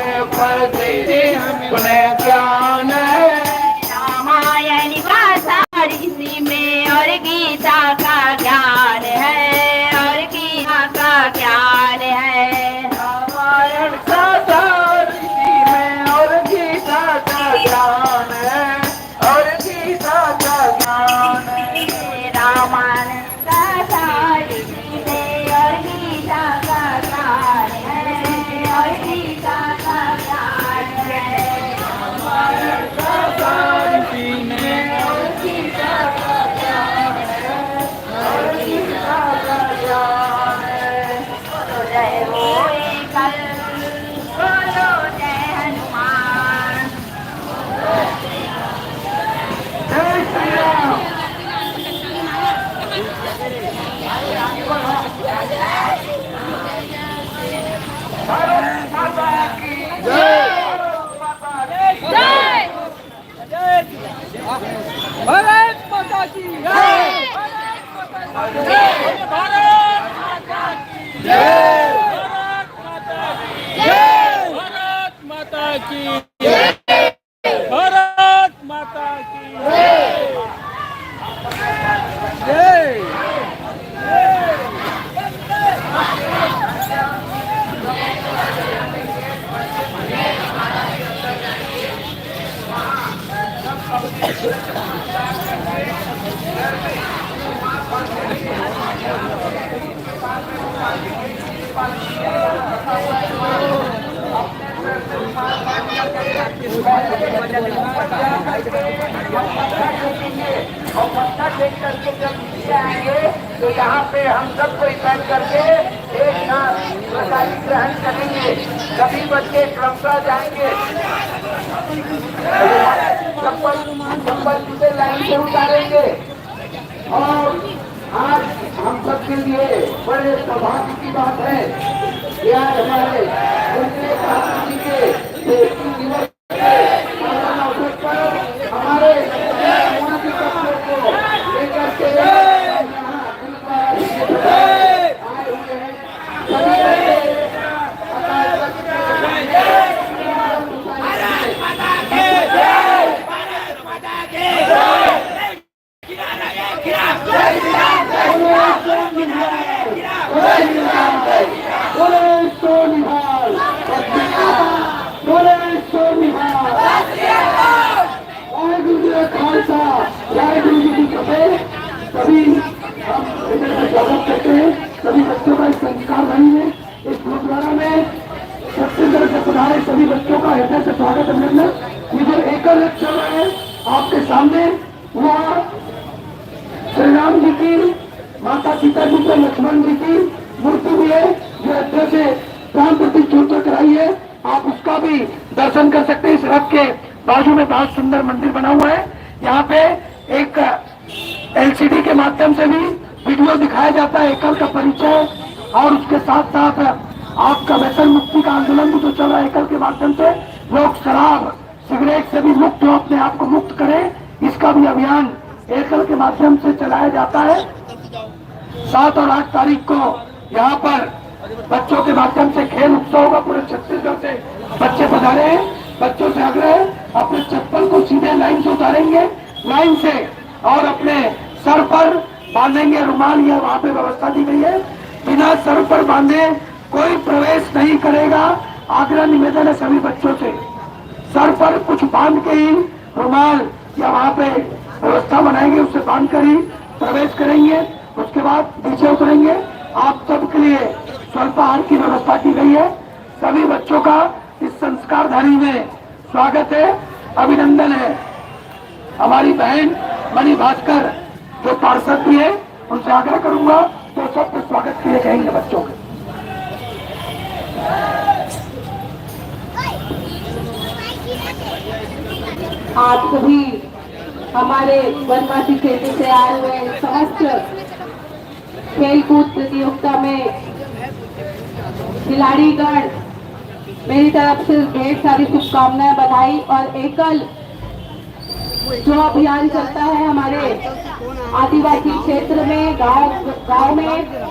पर तेरे पुण्य ज्ञान है। रामायण का सार इसी में और गीता का ज्ञान है, और गीता का ज्ञान है। रामायण का सार इसी में और गीता का ज्ञान है, और गीता का ज्ञान है। रामायण का सार इसी में और गीता का ज्ञान है, और गीता का ज्ञान है। रामायण का सार इसी में और गीता का ज्ञान है, और गीता का ज्ञान है। जय हो कल बोलो जय हनुमान। जय श्री राम। भारत माता की जय। भारत माता की जय। भारत माता की जय। भारत माता की जय। भारत माता की जय। भारत माता की जय। और मत्था टेक करके जब नीचे आएंगे तो यहाँ पे हम सबको इकट्ठ करके एक साथ प्रसादी ग्रहण करेंगे। सभी बच्चे क्रमशः जाएंगे, चप्पल जूते लाइन से उतारेंगे। और आज हम सबके लिए बड़े सौभाग्य की बात है कि आज हमारे जी के दिवस अवसर पर हमारे लेकर के खालसा वाहेगुरु जी की फतेह। सभी हम स्वागत करते हैं सभी बच्चों का इस संस्कार भरी में इस गुरुद्वारा में छत्तीसगढ़ से पधारे सभी बच्चों का हृदय से स्वागत अभिनंदन। ये जो एकल रथ चल रहा है आपके सामने, वह श्री राम जी की, माता सीता जी के, लक्ष्मण जी की मूर्ति भी है जो हृदय से प्राण प्रतिष्ठा कराई है। आप उसका भी दर्शन कर सकते हैं। इस रथ के बाजू में बहुत सुंदर मंदिर बना हुआ है। यहाँ पे एक एलसीडी के माध्यम से भी वीडियो दिखाया जाता है एकल का परिचय, और उसके साथ साथ आपका व्यसन मुक्ति का आंदोलन भी जो चल रहा है एकल के माध्यम से, लोग शराब सिगरेट से भी मुक्त हो, अपने आप को मुक्त करें, इसका भी अभियान एकल के माध्यम से चलाया जाता है। 7 और 8 तारीख को यहाँ पर बच्चों के माध्यम से खेल उत्सव होगा। पूरे छत्तीसगढ़ से बच्चे पधारे हैं। बच्चों से आग्रह है अपने चप्पल को सीधे लाइन से उतारेंगे, लाइन से, और अपने सर पर बांधेंगे रुमाल, या वहाँ पे व्यवस्था दी गई है। बिना सर पर बांधे कोई प्रवेश नहीं करेगा। आग्रह निवेदन है सभी बच्चों से, सर पर कुछ बांध के ही रुमाल या वहाँ पे व्यवस्था बनाएंगे, उससे बांध कर ही प्रवेश करेंगे। उसके बाद नीचे उतरेंगे। आप सबके लिए स्वल्पाहार की व्यवस्था की गई है। सभी बच्चों का इस संस्कारधारी में स्वागत है, अभिनंदन है। हमारी बहन मणि भास्कर जो पार्षद भी है, उनसे आग्रह करूंगा तो सबके स्वागत के लिए कहेंगे बच्चों के। आप सभी हमारे वनवासी क्षेत्र से आए हुए समस्त खेलकूद प्रतियोगिता में खिलाड़ीगण, मेरी तरफ से ढेर सारी शुभकामनाएं, बधाई। और एकल जो अभियान चलता है हमारे आदिवासी क्षेत्र में, गांव में,